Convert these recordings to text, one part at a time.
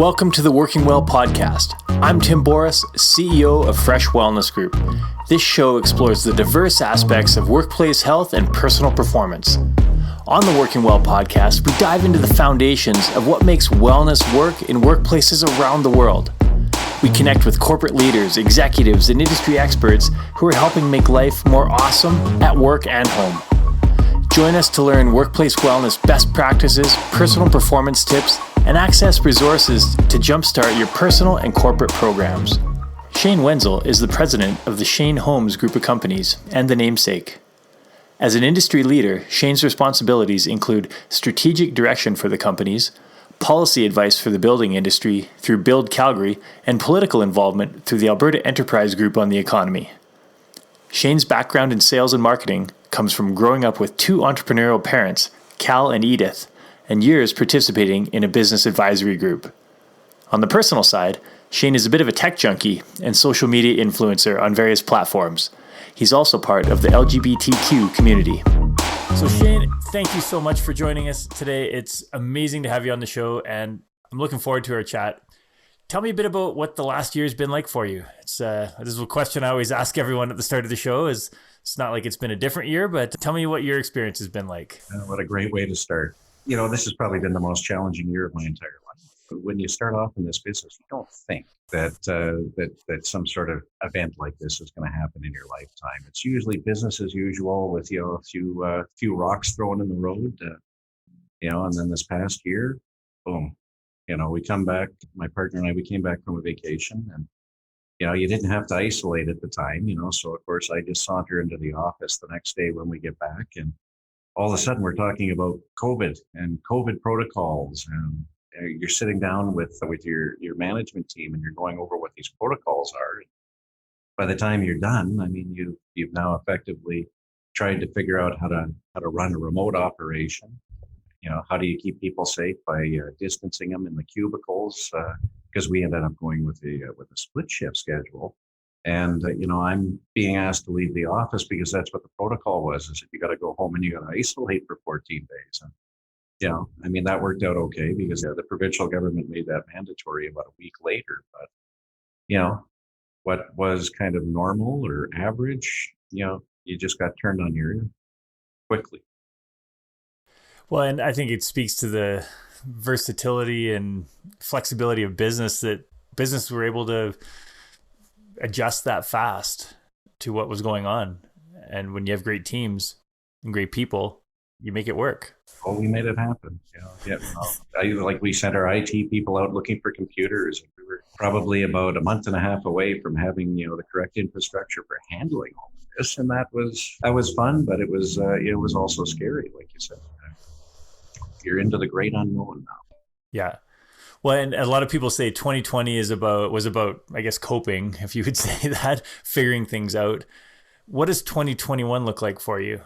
Welcome to the Working Well podcast. I'm Tim Boris, CEO of Fresh Wellness Group. This show explores the diverse aspects of workplace health and personal performance. On the Working Well podcast, we dive into the foundations of what makes wellness work in workplaces around the world. We connect with corporate leaders, executives, and industry experts who are helping make life more awesome at work and home. Join us to learn workplace wellness best practices, personal performance tips, and access resources to jumpstart your personal and corporate programs. Shane Wenzel is the president of the Shane Homes Group of Companies and the Namesake. As an industry leader, Shane's responsibilities include strategic direction for the companies, policy advice for the building industry through Build Calgary, and political involvement through the Alberta Enterprise Group on the economy. Shane's background in sales and marketing comes from growing up with two entrepreneurial parents, Cal and Edith, and years participating in a business advisory group. On the personal side, Shane is a bit of a tech junkie and social media influencer on various platforms. He's also part of the LGBTQ community. So Shane, thank you so much for joining us today. It's amazing to have you on the show, and I'm looking forward to our chat. Tell me a bit about what the last year has been like for you. This is a question I always ask everyone at the start of the show. It's not like it's been a different year, but tell me what your experience has been like. What a great way to start. You know, this has probably been the most challenging year of my entire life. When you start off in this business, you don't think that that some sort of event like this is going to happen in your lifetime. It's usually business as usual with a few rocks thrown in the road. And then this past year, boom. We come back. My partner and I, we came back from a vacation, and you didn't have to isolate at the time. So of course I just saunter into the office the next day when we get back, and all of a sudden we're talking about COVID and COVID protocols, and you're sitting down with your management team and you're going over what these protocols are. By the time you're done, I mean, you've now effectively tried to figure out how to run a remote operation. How do you keep people safe by distancing them in the cubicles? Because we ended up going with a split shift schedule. And, I'm being asked to leave the office because that's what the protocol was, is that you got to go home and you got to isolate for 14 days. And, that worked out okay because the provincial government made that mandatory about a week later. But, what was kind of normal or average, you just got turned on your ear quickly. Well, and I think it speaks to the versatility and flexibility of business that businesses were able to adjust that fast to what was going on. And when you have great teams and great people, you make it work. Oh, we made it happen. We sent our IT people out looking for computers. We were probably about a month and a half away from having, the correct infrastructure for handling all of this. And that was fun, but it was also scary, like you said. You're into the great unknown now. Yeah. Well, and a lot of people say 2020 was about, I guess, coping, if you would say that, figuring things out. What does 2021 look like for you?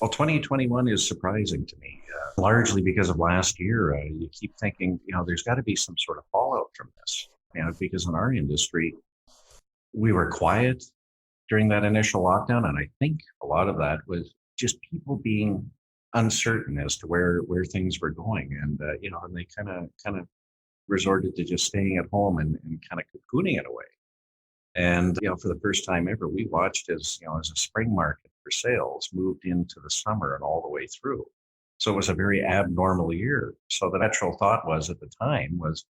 Well, 2021 is surprising to me, largely because of last year. You keep thinking, there's got to be some sort of fallout from this, because in our industry, we were quiet during that initial lockdown. And I think a lot of that was just people being uncertain as to where things were going, and and they kind of resorted to just staying at home and kind of cocooning it away. And for the first time ever, we watched as a spring market for sales moved into the summer and all the way through. So it was a very abnormal year. So the natural thought was at the time was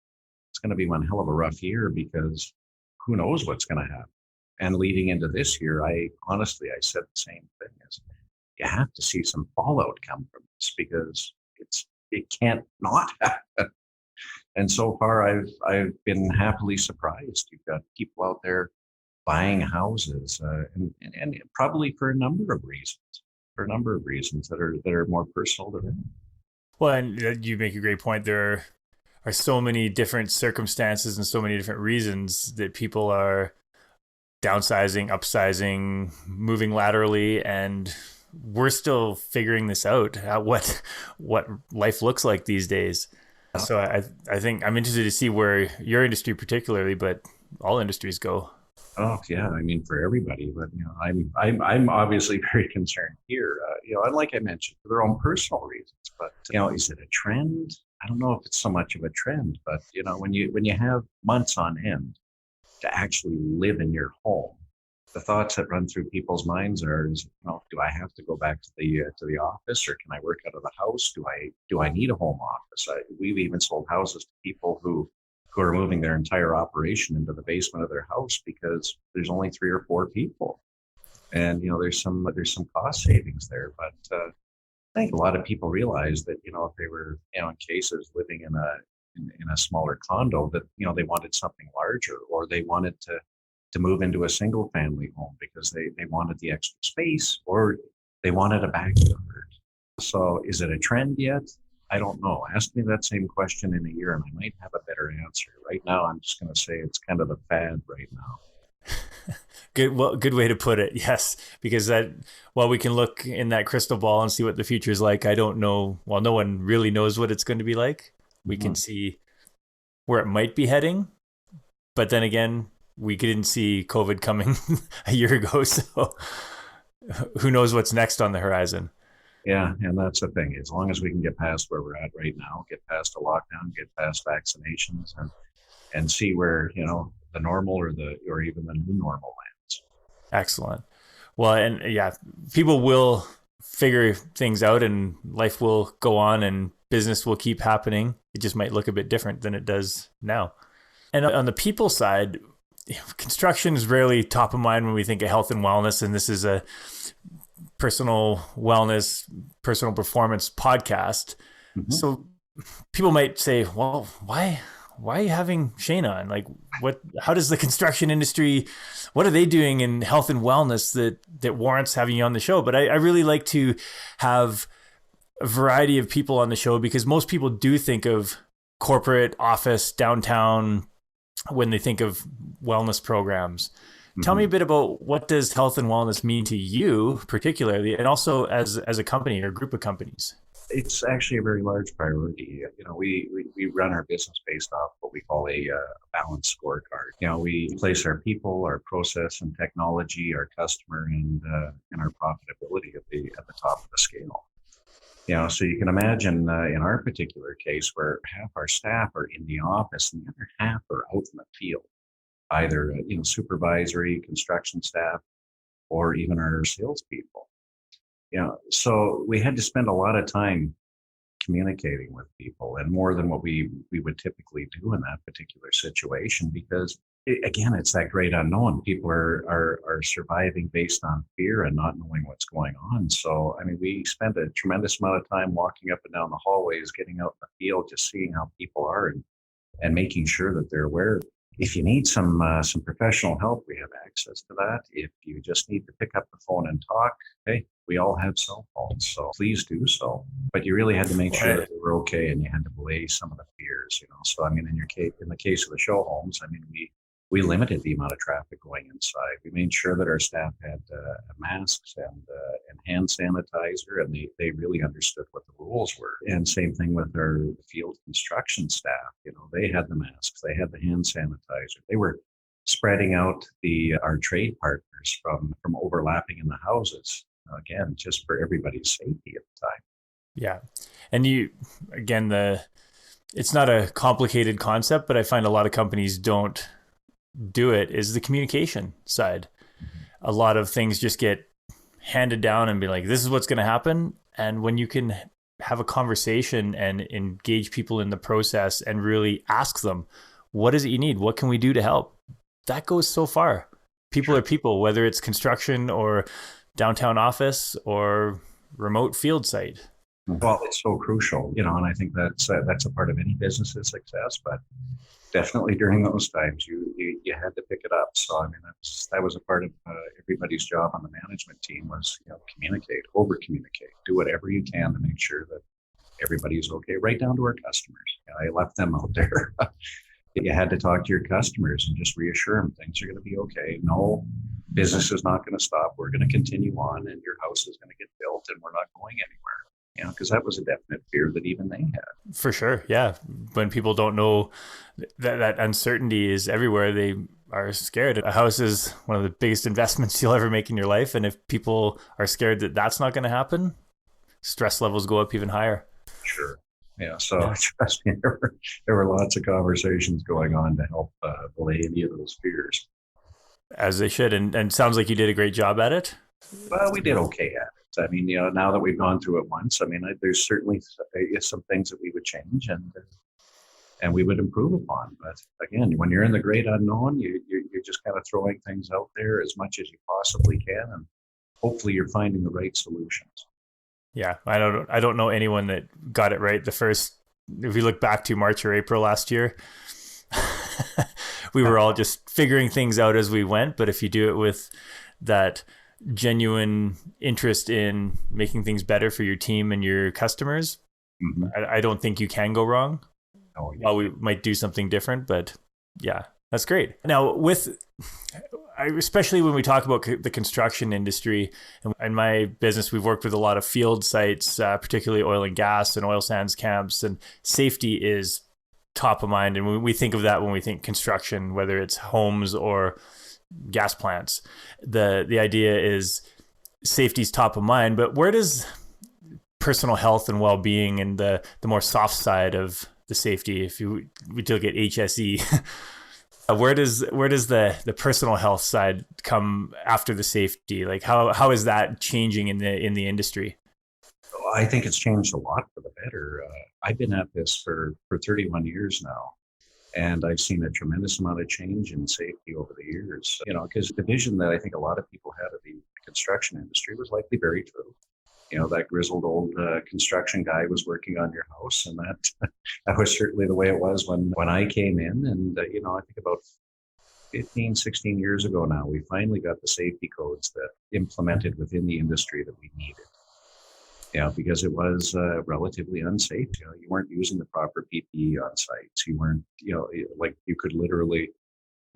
it's going to be one hell of a rough year because who knows what's going to happen. And leading into this year, I said the same thing: is you have to see some fallout come from this because it can't not happen. And so far, I've been happily surprised. You've got people out there buying houses, and probably for a number of reasons that are more personal to them. Well, and you make a great point. There are so many different circumstances and so many different reasons that people are downsizing, upsizing, moving laterally, and we're still figuring this out, what life looks like these days. So I think I'm interested to see where your industry particularly, but all industries go. Oh yeah, I mean for everybody, but I'm obviously very concerned here. And like I mentioned, for their own personal reasons. But is it a trend? I don't know if it's so much of a trend, but when you have months on end to actually live in your home, the thoughts that run through people's minds do I have to go back to the office, or can I work out of the house? Do I need a home office? We've even sold houses to people who are moving their entire operation into the basement of their house because there's only 3 or 4 people, and there's some cost savings there. But I think a lot of people realize that if they were in cases living in a smaller condo, that they wanted something larger, or they wanted to move into a single family home because they wanted the extra space, or they wanted a backyard. So is it a trend yet? I don't know. Ask me that same question in a year and I might have a better answer. Right now, I'm just going to say it's kind of the fad right now. Good way to put it. Yes, because while we can look in that crystal ball and see what the future is like, I don't know. Well, no one really knows what it's going to be like. We can see where it might be heading, but then again, we didn't see COVID coming a year ago, so who knows what's next on the horizon. Yeah, and that's the thing. As long as we can get past where we're at right now, get past a lockdown, get past vaccinations, and see where the normal or even the new normal lands. Excellent. Well, and yeah, people will figure things out, and life will go on, and business will keep happening. It just might look a bit different than it does now. And on the people side, construction is rarely top of mind when we think of health and wellness, and this is a personal wellness, personal performance podcast. Mm-hmm. So people might say, well, why are you having Shane on? Like, how does the construction industry, what are they doing in health and wellness that warrants having you on the show? But I really like to have a variety of people on the show, because most people do think of corporate office downtown when they think of wellness programs. Mm-hmm. Tell me a bit about what does health and wellness mean to you particularly, and also as a company or group of companies? It's actually a very large priority. We run our business based off what we call a balanced scorecard. We place our people, our process and technology, our customer, and our profitability at the top of the scale. So you can imagine in our particular case, where half our staff are in the office and the other half are out in the field, either supervisory, construction staff, or even our salespeople. So we had to spend a lot of time communicating with people, and more than what we would typically do in that particular situation, because again, it's that great unknown. People are surviving based on fear and not knowing what's going on. So, we spend a tremendous amount of time walking up and down the hallways, getting out in the field, just seeing how people are and making sure that they're aware. If you need some professional help, we have access to that. If you just need to pick up the phone and talk, hey, we all have cell phones, so please do so. But you really had to make sure that they were okay, and you had to allay some of the fears. So in the case of the show homes, we limited the amount of traffic going inside. We made sure that our staff had masks and hand sanitizer, and they really understood what the rules were. And same thing with our field construction staff. They had the masks, they had the hand sanitizer. They were spreading out our trade partners from overlapping in the houses. Again, just for everybody's safety at the time. Yeah, and it's not a complicated concept, but I find a lot of companies don't do it, is the communication side. A lot of things just get handed down and be like, this is what's going to happen. And when you can have a conversation and engage people in the process and really ask them, what is it you need? What can we do to help? That goes so far. People are people, whether it's construction or downtown office or remote field site. Well, it's so crucial, and I think that's a part of any business's success, but definitely during those times, you had to pick it up. So that was a part of everybody's job on the management team was communicate, over communicate, do whatever you can to make sure that everybody's okay, right down to our customers. I left them out there. You had to talk to your customers and just reassure them things are going to be okay. No, business is not going to stop. We're going to continue on, and your house is going to get built, and we're not going anywhere. Because that was a definite fear that even they had. For sure, yeah. When people don't know that uncertainty is everywhere, they are scared. A house is one of the biggest investments you'll ever make in your life, and if people are scared that that's not going to happen, stress levels go up even higher. Sure. Yeah, so trust me, there were lots of conversations going on to help allay any of those fears. As they should. And sounds like you did a great job at it. Well, we did okay at it. I mean, now that we've gone through it once, I mean, there's certainly some things that we would change and we would improve upon. But again, when you're in the great unknown, you're just kind of throwing things out there as much as you possibly can, and hopefully you're finding the right solutions. Yeah, I don't know anyone that got it right the first. If you look back to March or April last year, we were all just figuring things out as we went. But if you do it with that genuine interest in making things better for your team and your customers, I don't think you can go wrong. Oh, yeah. Well, we might do something different, but yeah, that's great. Now, especially when we talk about the construction industry, and in my business, we've worked with a lot of field sites, particularly oil and gas and oil sands camps, and safety is top of mind. And we think of that when we think construction, whether it's homes or gas plants. The idea is safety's top of mind, but where does personal health and well-being and the more soft side of the safety, if we look at HSE, where does the personal health side come after the safety? Like how is that changing in the industry? I think it's changed a lot for the better. I've been at this for 31 years now, and I've seen a tremendous amount of change in safety over the years. Because the vision that I think a lot of people had of the construction industry was likely very true. That grizzled old construction guy was working on your house, and that was certainly the way it was when I came in. And, I think about 15, 16 years ago now, we finally got the safety codes that implemented within the industry that we needed. Because it was relatively unsafe. You weren't using the proper PPE on sites. You weren't, like you could literally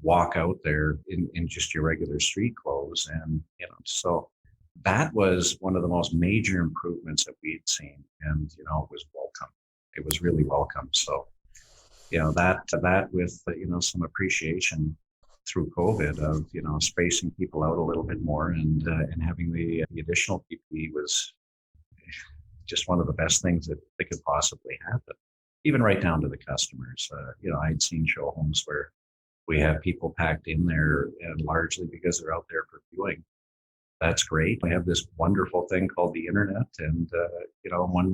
walk out there in just your regular street clothes. And, so that was one of the most major improvements that we'd seen. And, it was welcome. It was really welcome. So, that with, some appreciation through COVID of, spacing people out a little bit more and having the additional PPE was just one of the best things that could possibly happen, even right down to the customers. I'd seen show homes where we have people packed in there and largely because they're out there for viewing. That's great. We have this wonderful thing called the internet. And,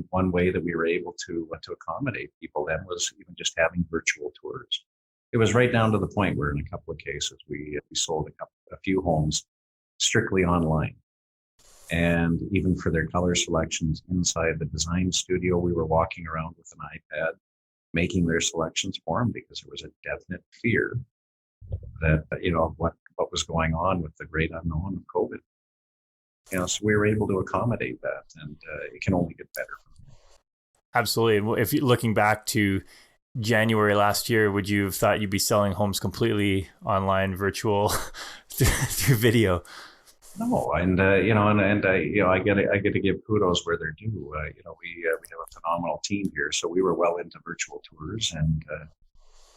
one way that we were able to accommodate people then was even just having virtual tours. It was right down to the point where in a couple of cases, we sold a few homes strictly online. And even for their color selections inside the design studio, we were walking around with an iPad, making their selections for them because there was a definite fear that, what was going on with the great unknown of COVID. So we were able to accommodate that, and it can only get better from here. Absolutely. If you're looking back to January last year, would you have thought you'd be selling homes completely online, virtual, through video? No, and I get to give kudos where they're due. We have a phenomenal team here, so we were well into virtual tours,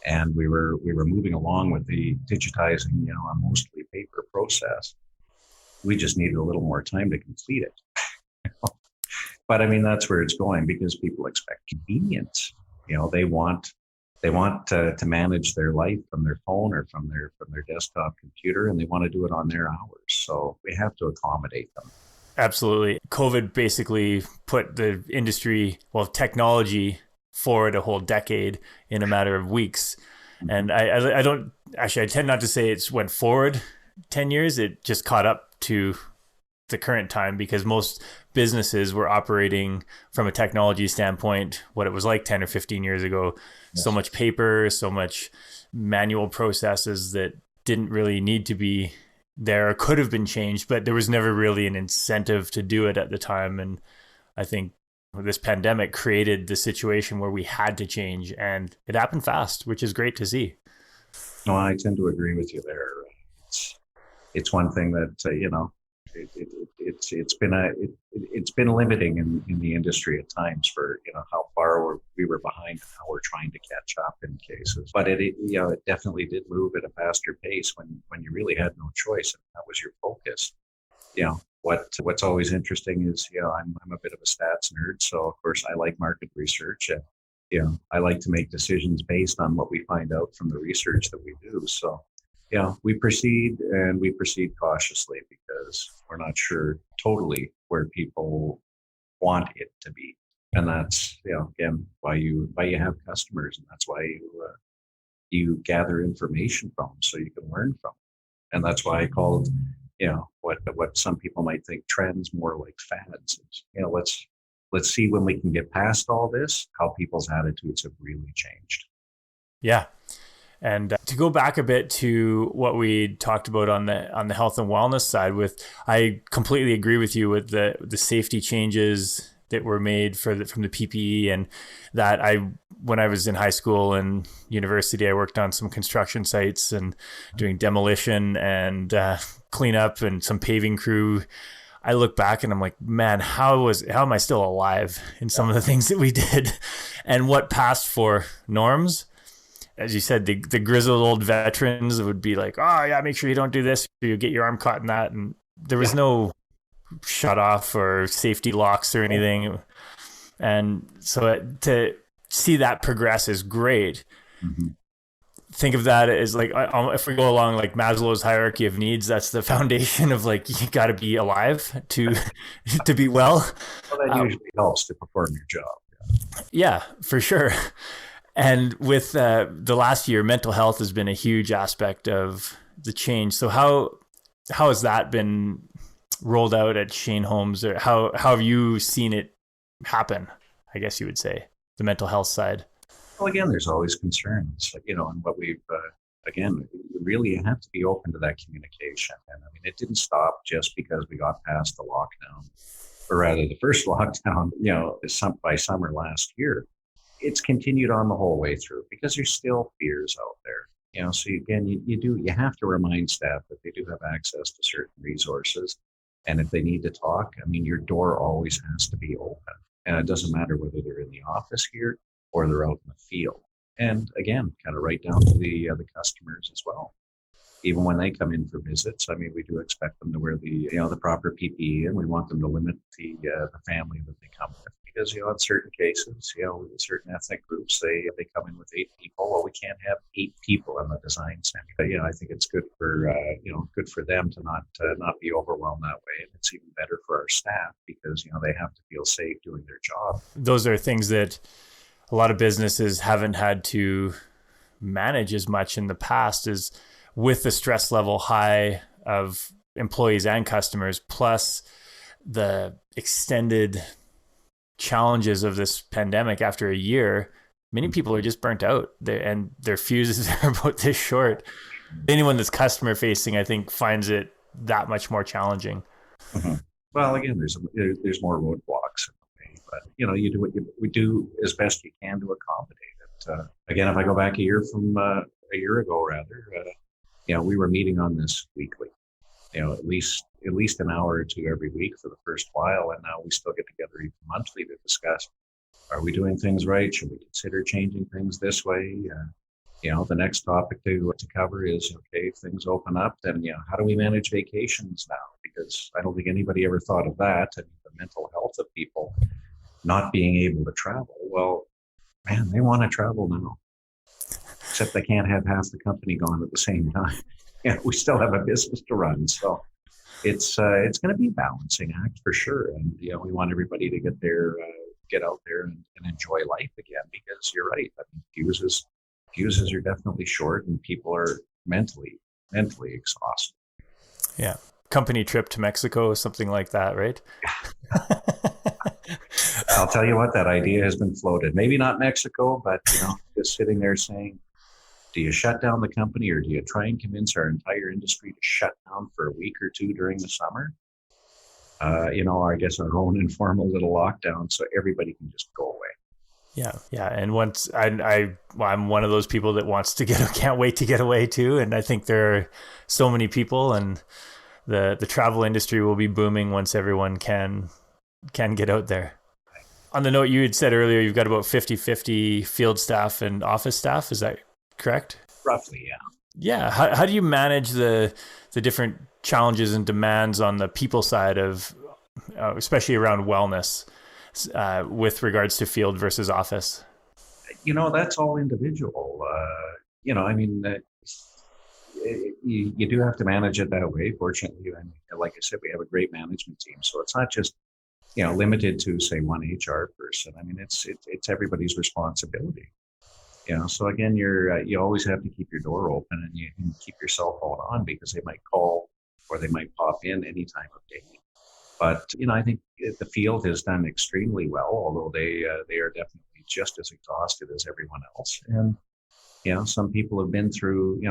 and we were moving along with the digitizing, a mostly paper process. We just needed a little more time to complete it. But I mean, that's where it's going because people expect convenience. They want to manage their life from their phone or from their desktop computer, and they want to do it on their hours. So we have to accommodate them. Absolutely. COVID basically put the industry, technology forward a whole decade in a matter of weeks. Mm-hmm. And I tend not to say it's went forward 10 years. It just caught up to the current time because most businesses were operating from a technology standpoint what it was like 10 or 15 years ago. Yes. So much paper, so much manual processes that didn't really need to be there, could have been changed, but there was never really an incentive to do it at the time. And I think this pandemic created the situation where we had to change, and it happened fast, which is great to see. No, I tend to agree with you there. It's one thing that it's been limiting in the industry at times for how far we were behind and how we're trying to catch up in cases. But it definitely did move at a faster pace when you really had no choice and that was your focus. What's always interesting is I'm a bit of a stats nerd, so of course I like market research. I like to make decisions based on what we find out from the research that we do. So, we proceed and we proceed cautiously because we're not sure totally where people want it to be. And that's, again, why you have customers, and that's why you gather information from them so you can learn from them. And that's why I called, what some people might think trends more like fads. Let's see when we can get past all this, how people's attitudes have really changed. Yeah. And to go back a bit to what we talked about on the health and wellness side, I completely agree with you with the safety changes that were made from the PPE, and that when I was in high school and university, I worked on some construction sites and doing demolition and cleanup and some paving crew. I look back and I'm like, man, how am I still alive in some of the things that we did, and what passed for norms? As you said, the grizzled old veterans would be like, oh yeah, make sure you don't do this, or you get your arm caught in that. And there was no shut off or safety locks or anything. And so to see that progress is great. Mm-hmm. Think of that as like, if we go along like Maslow's hierarchy of needs, that's the foundation of like, you got to be alive to be well. Well, that usually helps to perform your job. Yeah, for sure. And with the last year, mental health has been a huge aspect of the change. So how has that been rolled out at Shane Homes, or how have you seen it happen? I guess you would say the mental health side. Well, again, there's always concerns, and what we've, again, you really have to be open to that communication. And I mean, it didn't stop just because we got past the lockdown, or rather the first lockdown, by summer last year. It's continued on the whole way through because there's still fears out there. So again, you have to remind staff that they do have access to certain resources. And if they need to talk, I mean, your door always has to be open. And it doesn't matter whether they're in the office here or they're out in the field. And again, kind of right down to the customers as well. Even when they come in for visits, I mean, we do expect them to wear the proper PPE, and we want them to limit the family that they come with. Because, in certain cases, with certain ethnic groups, they come in with 8 people. Well, we can't have 8 people in the design center. But, I think it's good for, good for them to not be overwhelmed that way. And it's even better for our staff because, they have to feel safe doing their job. Those are things that a lot of businesses haven't had to manage as much in the past, is with the stress level high of employees and customers, plus the extended challenges of this pandemic after a year. Many people are just burnt out, and their fuses are about this short. Anyone that's customer facing, I think, finds it that much more challenging. Mm-hmm. Well, again, there's more roadblocks in the way, but you do what we do as best you can to accommodate it. Again, if I go back a year ago, we were meeting on this weekly. At least an hour or two every week for the first while, and now we still get together even monthly to discuss: are we doing things right? Should we consider changing things this way? The next topic to cover is, okay, if things open up, then how do we manage vacations now? Because I don't think anybody ever thought of that, and the mental health of people not being able to travel. Well, man, they want to travel now, except they can't have half the company gone at the same time. We still have a business to run, so it's going to be a balancing act for sure. And we want everybody to get out there and enjoy life again, because you're right. I mean, fuses are definitely short, and people are mentally exhausted. Yeah, company trip to Mexico, something like that, right? I'll tell you what, that idea has been floated. Maybe not Mexico, but just sitting there saying, do you shut down the company, or do you try and convince our entire industry to shut down for a week or two during the summer? I guess our own informal little lockdown, so everybody can just go away. Yeah. And once I'm one of those people that can't wait to get away too. And I think there are so many people, and the travel industry will be booming once everyone can get out there. On the note you had said earlier, you've got about 50-50 field staff and office staff. Is that correct? Roughly, yeah. Yeah. How do you manage the different challenges and demands on the people side of, especially around wellness, with regards to field versus office? That's all individual. I mean, you do have to manage it that way. Fortunately, and like I said, we have a great management team, so it's not just limited to say one HR person. I mean, it's everybody's responsibility. So again, you always have to keep your door open and you can keep your cell phone on because they might call or they might pop in any time of day. But I think the field has done extremely well, although they are definitely just as exhausted as everyone else. And some people have been through. I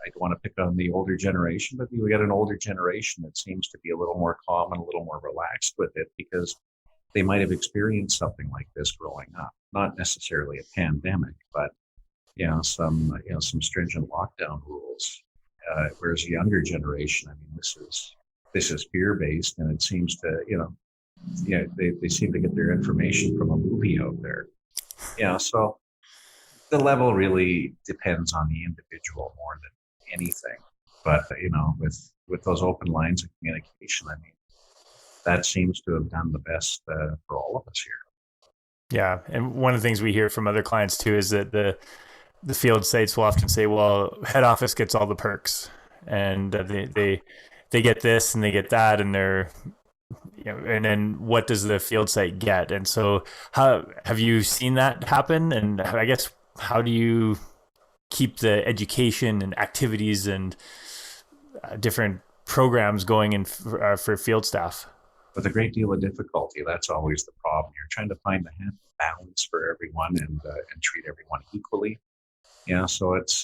don't want to pick on the older generation, but we got an older generation that seems to be a little more calm and a little more relaxed with it because they might have experienced something like this growing up. Not necessarily a pandemic, but some stringent lockdown rules. Whereas the younger generation, I mean, this is fear based, and it seems to they seem to get their information from a movie out there. So the level really depends on the individual more than anything. But with those open lines of communication, I mean, that seems to have done the best for all of us here. Yeah, and one of the things we hear from other clients too is that the field sites will often say, "Well, head office gets all the perks, and they get this and they get that, and they're and then what does the field site get?" And so, how have you seen that happen? And I guess how do you keep the education and activities and different programs going in for field staff? With a great deal of difficulty. That's always the problem. You're trying to find the balance for everyone and treat everyone equally. So it's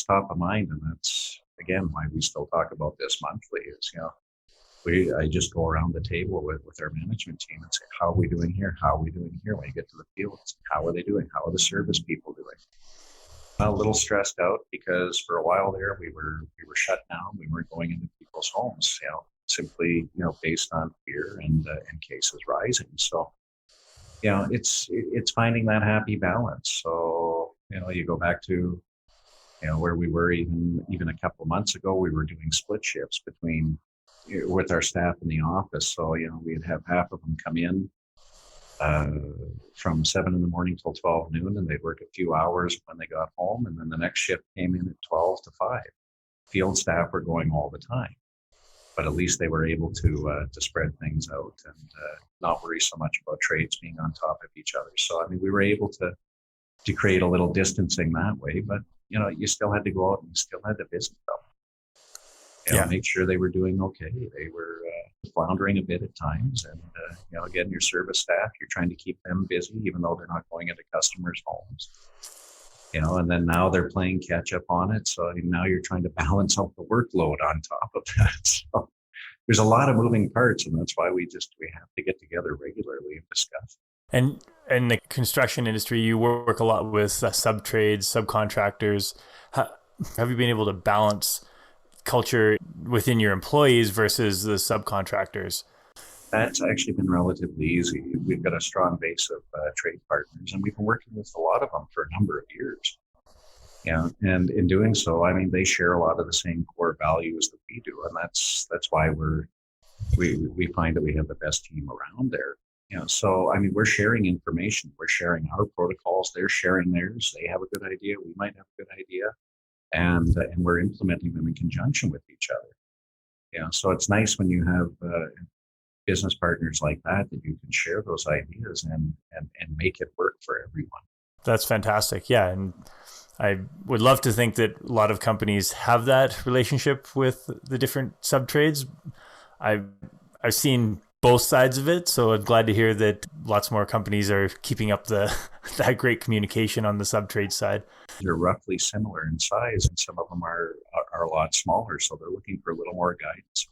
top of mind, and that's again why we still talk about this monthly. Is I just go around the table with our management team and say, how are we doing here? How are we doing here? When you get to the field, how are they doing? How are the service people doing? A little stressed out because for a while there we were shut down. We weren't going into people's homes. Simply based on fear and cases rising. So it's finding that happy balance. So you go back to where we were even a couple of months ago. We were doing split shifts with our staff in the office. So we'd have half of them come in from 7 a.m. till 12 noon, and they'd work a few hours when they got home, and then the next shift came in at 12 to 5. Field staff were going all the time. But at least they were able to spread things out and not worry so much about trades being on top of each other. So, I mean, we were able to create a little distancing that way, but, you still had to go out and you still had to visit them. Make sure they were doing okay. They were floundering a bit at times. And, again, your service staff, you're trying to keep them busy, even though they're not going into customers' homes. And then now they're playing catch up on it. So now you're trying to balance out the workload on top of that. So there's a lot of moving parts, and that's why we have to get together regularly and discuss. And in the construction industry, you work a lot with sub-trades, subcontractors. Have you been able to balance culture within your employees versus the subcontractors? That's actually been relatively easy. We've got a strong base of trade partners, and we've been working with a lot of them for a number of years. And in doing so, I mean, they share a lot of the same core values that we do, and that's why we find that we have the best team around there. So I mean, we're sharing information, we're sharing our protocols, they're sharing theirs. They have a good idea, we might have a good idea, and we're implementing them in conjunction with each other. So it's nice when you have business partners like that you can share those ideas and make it work for everyone. That's fantastic. Yeah. And I would love to think that a lot of companies have that relationship with the different sub-trades. I've seen both sides of it, so I'm glad to hear that lots more companies are keeping up that great communication on the sub-trade side. They're roughly similar in size, and some of them are a lot smaller, so they're looking for a little more guidance.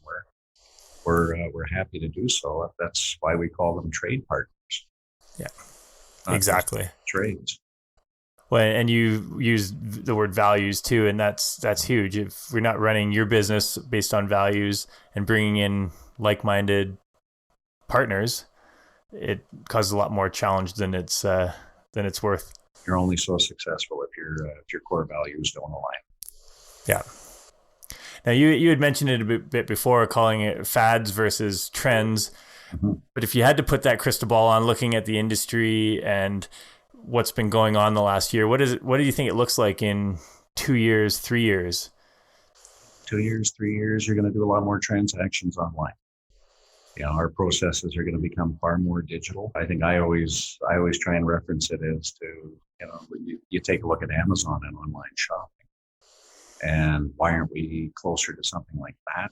We're happy to do so. That's why we call them trade partners. Yeah, exactly. Trades. Well, and you use the word values too, and that's huge. If we're not running your business based on values and bringing in like-minded partners, it causes a lot more challenge than it's worth. You're only so successful if your core values don't align. Yeah. Now you had mentioned it a bit before, calling it fads versus trends. Mm-hmm. But if you had to put that crystal ball on, looking at the industry and what's been going on the last year. What do you think it looks like in 2 years, 3 years? 2 years, 3 years, you're going to do a lot more transactions online. Our processes are going to become far more digital. I think I always try and reference it as to, you take a look at Amazon and online shopping, and why aren't we closer to something like that?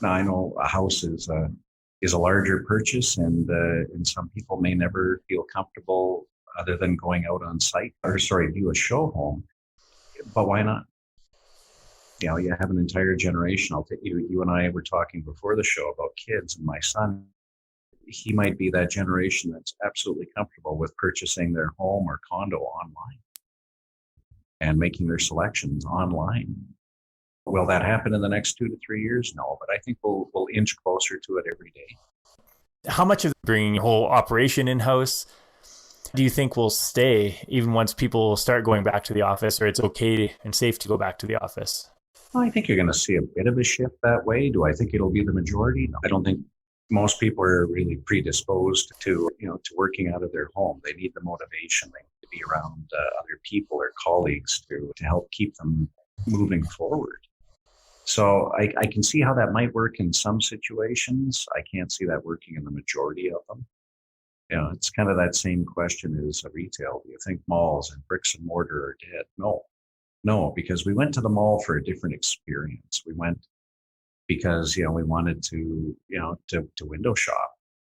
Now, I know a house is a larger purchase, and some people may never feel comfortable other than going out on site, view a show home. But why not? You have an entire generation. You and I were talking before the show about kids, and my son, he might be that generation that's absolutely comfortable with purchasing their home or condo online and making their selections online. Will that happen in the next 2 to 3 years? No, but I think we'll inch closer to it every day. How much of bringing your whole operation in-house do you think will stay even once people start going back to the office, or it's okay and safe to go back to the office? Well, I think you're going to see a bit of a shift that way. Do I think it'll be the majority? No, I don't think most people are really predisposed to working out of their home. They need the motivation. They need to be around other people or colleagues to help keep them moving forward. So I can see how that might work in some situations. I can't see that working in the majority of them. It's kind of that same question as retail. Do you think malls and bricks and mortar are dead? No, because we went to the mall for a different experience. We went because, we wanted to window shop,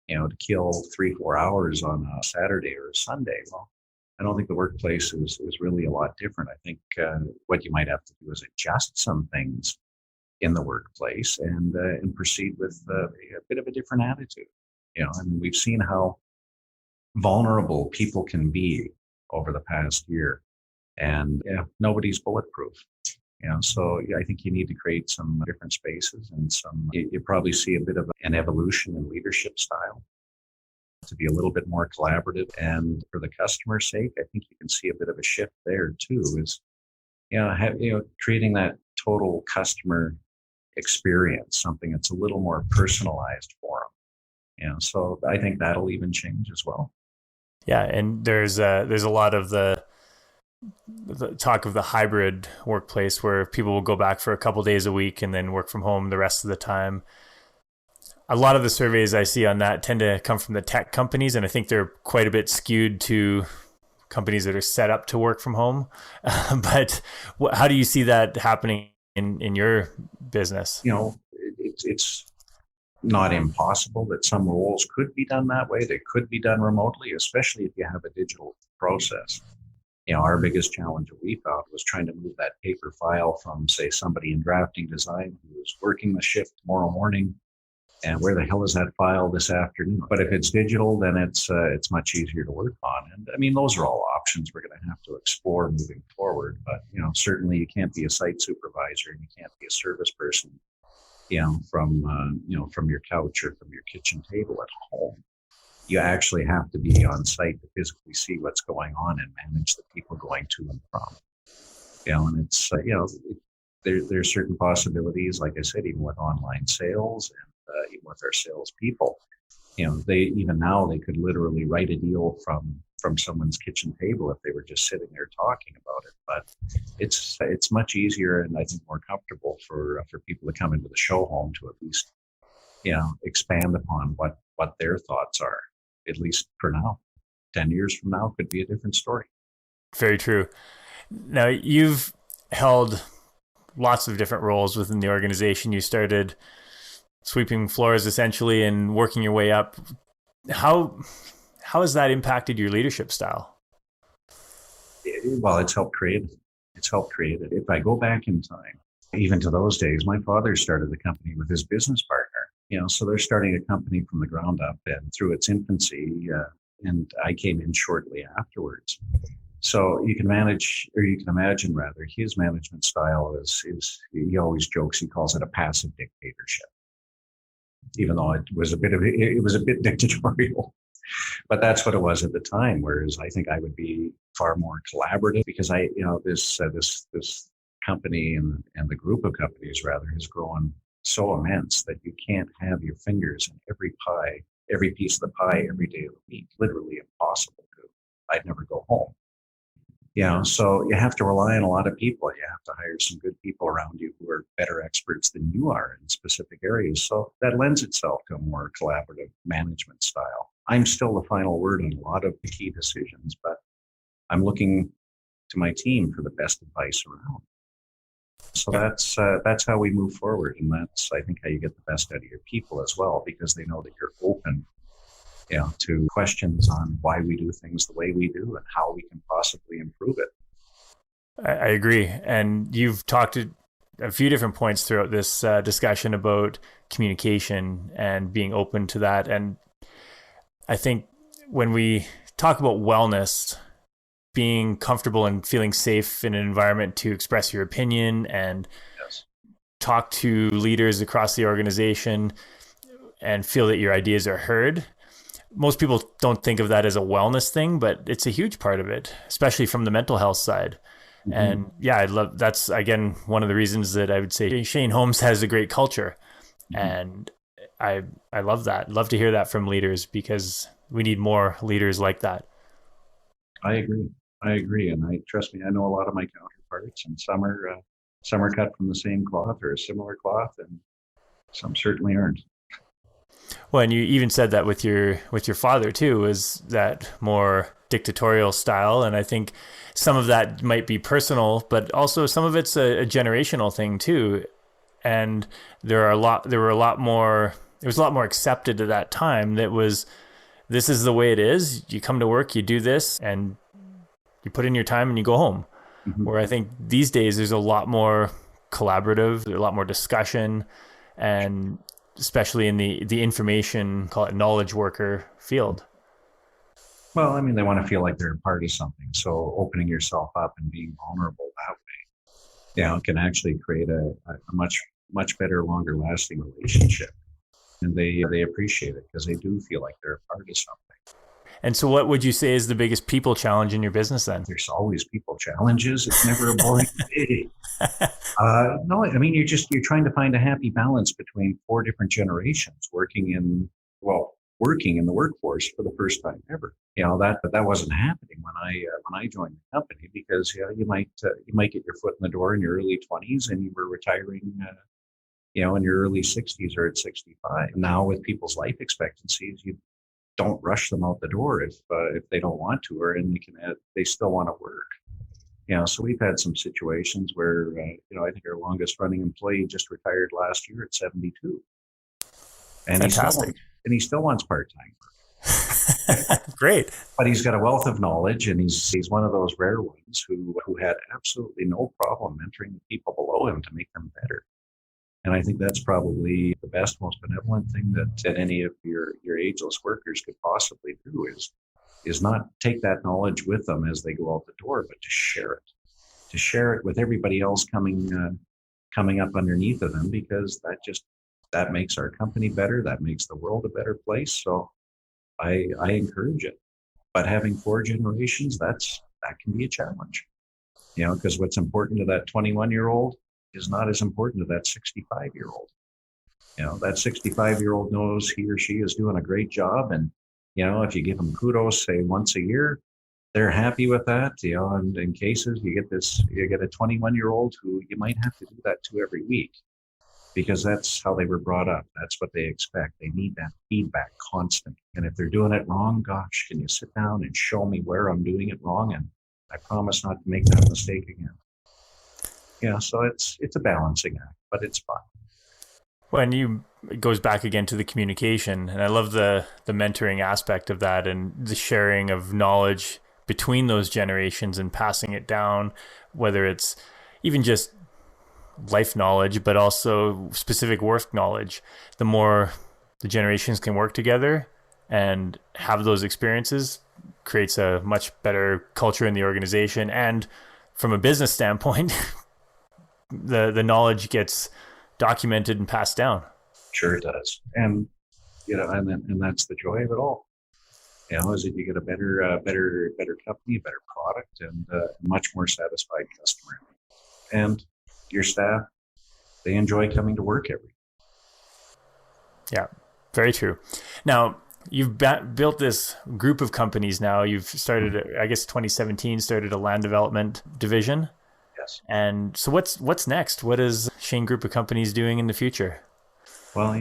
to kill 3-4 hours on a Saturday or a Sunday. Well, I don't think the workplace is really a lot different. I think what you might have to do is adjust some things in the workplace and proceed with a bit of a different attitude. We've seen how vulnerable people can be over the past year, and nobody's bulletproof. So I think you need to create some different spaces and you probably see a bit of an evolution in leadership style to be a little bit more collaborative. And for the customer's sake, I think you can see a bit of a shift there too, is, creating that total customer experience, something that's a little more personalized for them. So I think that'll even change as well. Yeah, and there's a lot of the talk of the hybrid workplace where people will go back for a couple days a week and then work from home the rest of the time. A lot of the surveys I see on that tend to come from the tech companies, and I think they're quite a bit skewed to companies that are set up to work from home. But how do you see that happening in your business? It's not impossible that some roles could be done that way. They could be done remotely, especially if you have a digital process. Our biggest challenge that we found was trying to move that paper file from, say, somebody in drafting design who was working the shift tomorrow morning, and where the hell is that file this afternoon? But if it's digital, then it's much easier to work on. And those are all options we're going to have to explore moving forward. But certainly you can't be a site supervisor and you can't be a service person, from your couch or from your kitchen table at home. You actually have to be on site to physically see what's going on and manage the people going to and from. And it's there's certain possibilities, like I said, even with online sales and even with our salespeople. They could literally write a deal from someone's kitchen table if they were just sitting there talking about it. But it's much easier and I think more comfortable for people to come into the show home to at least expand upon what their thoughts are, at least for now. 10 years from now could be a different story. Very true. Now, you've held lots of different roles within the organization. You started sweeping floors essentially and working your way up. How has that impacted your leadership style? Well, it's helped create it. If I go back in time, even to those days, my father started the company with his business partner. So they're starting a company from the ground up and through its infancy, and I came in shortly afterwards. So you can imagine rather, his management style is he always jokes, he calls it a passive dictatorship, even though it was a bit dictatorial. But that's what it was at the time. Whereas I think I would be far more collaborative because this company and the group of companies rather has grown so immense that you can't have your fingers in every piece of the pie every day of the week. Literally impossible to. I'd never go home. So you have to rely on a lot of people. You have to hire some good people around you who are better experts than you are in specific areas. So that lends itself to a more collaborative management style. I'm still the final word on a lot of the key decisions, but I'm looking to my team for the best advice around. So that's how we move forward, and that's, I think, how you get the best out of your people as well, because they know that you're open, to questions on why we do things the way we do and how we can possibly improve it. I agree, and you've talked at a few different points throughout this discussion about communication and being open to that, and I think when we talk about wellness, being comfortable and feeling safe in an environment to express your opinion and Yes. talk to leaders across the organization and feel that your ideas are heard. Most people don't think of that as a wellness thing, but it's a huge part of it, especially from the mental health side. Mm-hmm. And I love, that's again, one of the reasons that I would say Shane Holmes has a great culture. Mm-hmm. And I love that. Love to hear that from leaders, because we need more leaders like that. I agree. And trust me, I know a lot of my counterparts, and some are cut from the same cloth or a similar cloth, and some certainly aren't. Well, and you even said that with your father too, is that more dictatorial style. And I think some of that might be personal, but also some of it's a generational thing too. And there were a lot more accepted at that time. This is the way it is. You come to work, you do this, and you put in your time and you go home. Mm-hmm. Where I think these days there's a lot more collaborative, a lot more discussion, and especially in the information, call it knowledge worker field. Well, I mean, they want to feel like they're a part of something. So opening yourself up and being vulnerable that way, can actually create a much better, longer lasting relationship. And they appreciate it because they do feel like they're a part of something. And so what would you say is the biggest people challenge in your business then? There's always people challenges. It's never a boring day. No, I mean, you're trying to find a happy balance between 4 different generations working in the workforce for the first time ever. That wasn't happening when I joined the company, because you might get your foot in the door in your early 20s and you were retiring in your early 60s or at 65. Now with people's life expectancies, you don't rush them out the door if they don't want to, and they still want to work. So we've had some situations where I think our longest running employee just retired last year at 72, and fantastic. He still wants part-time work. Great, but he's got a wealth of knowledge, and he's one of those rare ones who had absolutely no problem mentoring the people below him to make them better. And I think that's probably the best, most benevolent thing that any of your ageless workers could possibly do is not take that knowledge with them as they go out the door, but to share it with everybody else coming up underneath of them, because that makes our company better. That makes the world a better place. So I encourage it. But having 4 generations, that can be a challenge, because what's important to that 21-year-old is not as important to that 65-year-old. That 65-year-old knows he or she is doing a great job. And, if you give them kudos, say once a year, they're happy with that. And in cases you get a 21-year-old who you might have to do that to every week, because that's how they were brought up. That's what they expect. They need that feedback constant. And if they're doing it wrong, gosh, can you sit down and show me where I'm doing it wrong? And I promise not to make that mistake again. So it's a balancing act, but it's fun. When it goes back again to the communication, and I love the mentoring aspect of that and the sharing of knowledge between those generations and passing it down, whether it's even just life knowledge, but also specific work knowledge. The more the generations can work together and have those experiences, creates a much better culture in the organization. And from a business standpoint, the knowledge gets documented and passed down. Sure it does. And and that's the joy of it all. Is that you get a better company, a better product, and a much more satisfied customer. And your staff, they enjoy coming to work every day. Yeah, very true. Now, You've built this group of companies now. You've started, I guess, 2017 started a land development division. Yes. And so what's next? What is Shane Group of Companies doing in the future? Well,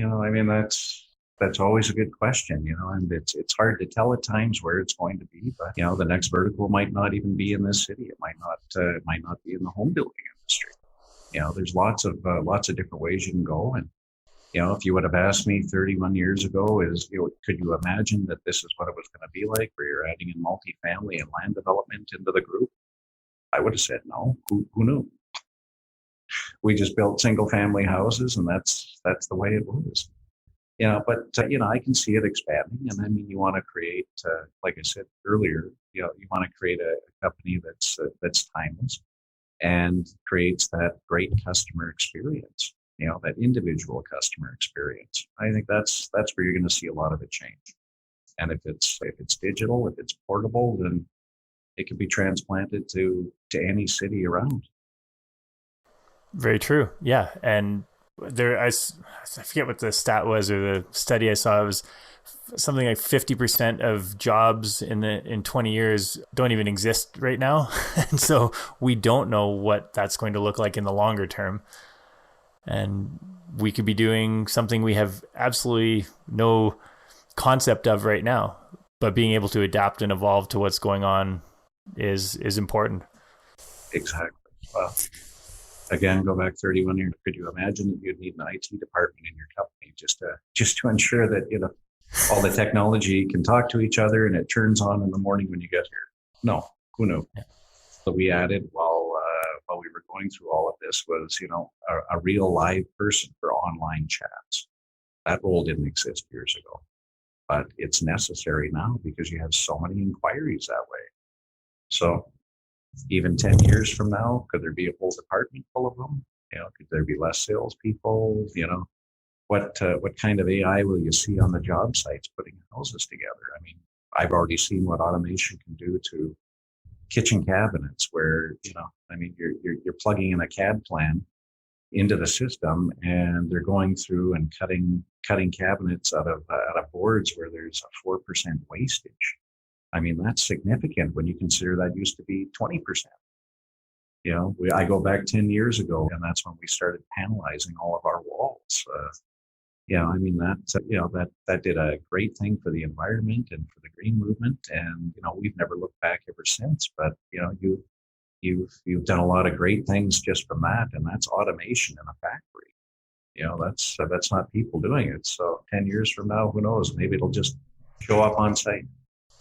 that's always a good question, and it's hard to tell at times where it's going to be, but the next vertical might not even be in this city. It might not be in the home building industry. There's lots of different ways you can go. And if you would have asked me 31 years ago, could you imagine that this is what it was going to be like, where you're adding in multifamily and land development into the group? I would have said no. Who knew? We just built single family houses, and that's the way it was. But I can see it expanding, and I mean, you want to create, like I said earlier, you want to create a company that's timeless and creates that great customer experience. That individual customer experience. I think that's where you're going to see a lot of it change. And if it's digital, if it's portable, then it can be transplanted to any city around. Very true. Yeah, and I forget what the stat was, or the study I saw. It was something like 50% of jobs in 20 years don't even exist right now. And so we don't know what that's going to look like in the longer term. And we could be doing something we have absolutely no concept of right now, but being able to adapt and evolve to what's going on is important. Exactly. Well, again, go back 31 years. Could you imagine that you'd need an IT department in your company just to ensure that all the technology can talk to each other and it turns on in the morning when you get here? No, who knew? Yeah. So we added while we were going through all of this was a real live person for online chats. That role didn't exist years ago, but it's necessary now because you have so many inquiries that way. So even 10 years from now, could there be a whole department full of them? Could there be less salespeople? What kind of AI will you see on the job sites putting houses together? I mean, I've already seen what automation can do to kitchen cabinets, where you're plugging in a CAD plan into the system, and they're going through and cutting cabinets out of boards where there's a 4% wastage. I mean, that's significant when you consider that used to be 20%. I go back 10 years ago, and that's when we started panelizing all of our walls. That did a great thing for the environment and for the green movement. And, we've never looked back ever since, but, you've done a lot of great things just from that. And that's automation in a factory. That's not people doing it. So 10 years from now, who knows, maybe it'll just show up on site.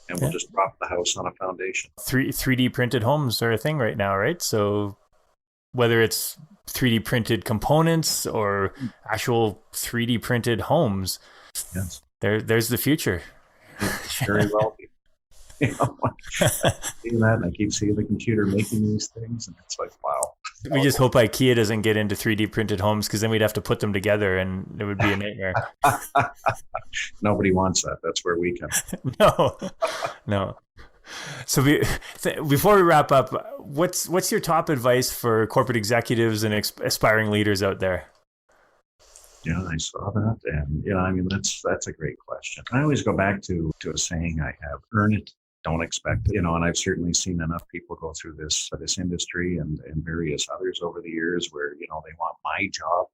And we'll just drop the house on a foundation. 3D printed homes are a thing right now, right? So whether it's 3D printed components or actual 3D printed homes, yes, there's the future. Very well. Seeing that, and I keep seeing the computer making these things, and it's like, wow. We just hope IKEA doesn't get into 3D printed homes, because then we'd have to put them together, and it would be a nightmare. Nobody wants that. That's where we come. No. So before we wrap up, what's your top advice for corporate executives and aspiring leaders out there? Yeah, I saw that, and that's a great question. I always go back to a saying I have: earn it, don't expect it. And I've certainly seen enough people go through this industry and various others over the years where they want my job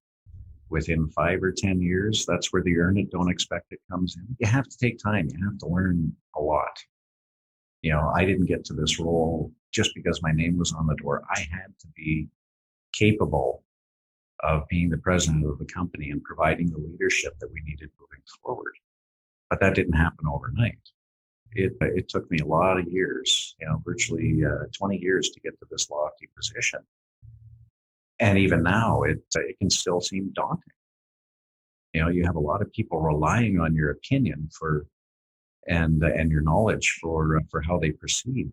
within 5 or 10 years. That's where the earn it, don't expect it comes in. You have to take time. You have to learn a lot. I didn't get to this role just because my name was on the door. I had to be capable of being the president of the company and providing the leadership that we needed moving forward. But that didn't happen overnight. It took me a lot of years, virtually 20 years to get to this lofty position. And even now, it can still seem daunting. You have a lot of people relying on your opinion and your knowledge for how they proceed.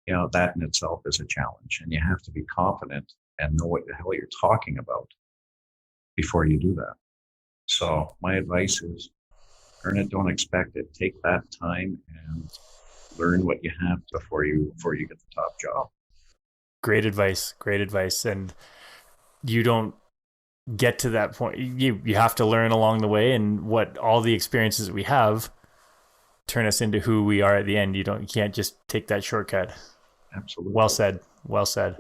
That in itself is a challenge, and you have to be confident and know what the hell you're talking about before you do that. So my advice is: earn it, don't expect it. Take that time and learn what you have before you get the top job. Great advice. And you don't get to that point. You have to learn along the way, and what all the experiences that we have turn us into who we are at the end. You can't just take that shortcut. Absolutely. Well said. Well said.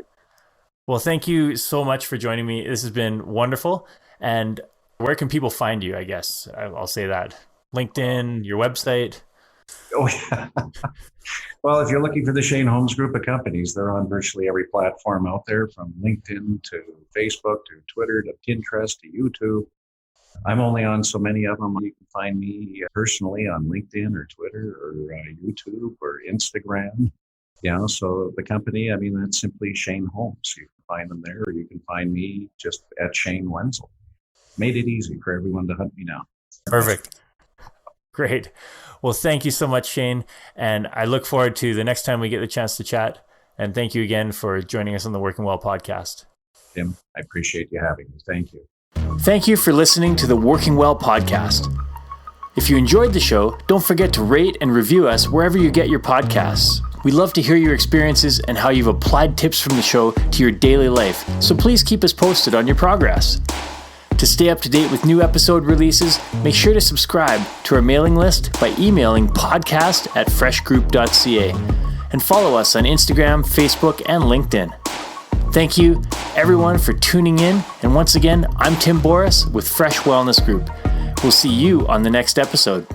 Well, thank you so much for joining me. This has been wonderful. And where can people find you? I guess I'll say that. LinkedIn, your website. Oh, yeah. Well, if you're looking for the Shane Holmes Group of companies, they're on virtually every platform out there, from LinkedIn to Facebook to Twitter to Pinterest to YouTube. I'm only on so many of them. You can find me personally on LinkedIn or Twitter or YouTube or Instagram. So the company, that's simply Shane Holmes. You can find them there, or you can find me just at Shane Wenzel. Made it easy for everyone to hunt me now. Perfect. Great. Well, thank you so much, Shane. And I look forward to the next time we get the chance to chat. And thank you again for joining us on the Working Well podcast. Tim, I appreciate you having me. Thank you. Thank you for listening to the Working Well podcast. If you enjoyed the show, don't forget to rate and review us wherever you get your podcasts. We love to hear your experiences and how you've applied tips from the show to your daily life. So please keep us posted on your progress. To stay up to date with new episode releases, make sure to subscribe to our mailing list by emailing podcast@freshgroup.ca and follow us on Instagram, Facebook, and LinkedIn. Thank you, everyone, for tuning in. And once again, I'm Tim Boris with Fresh Wellness Group. We'll see you on the next episode.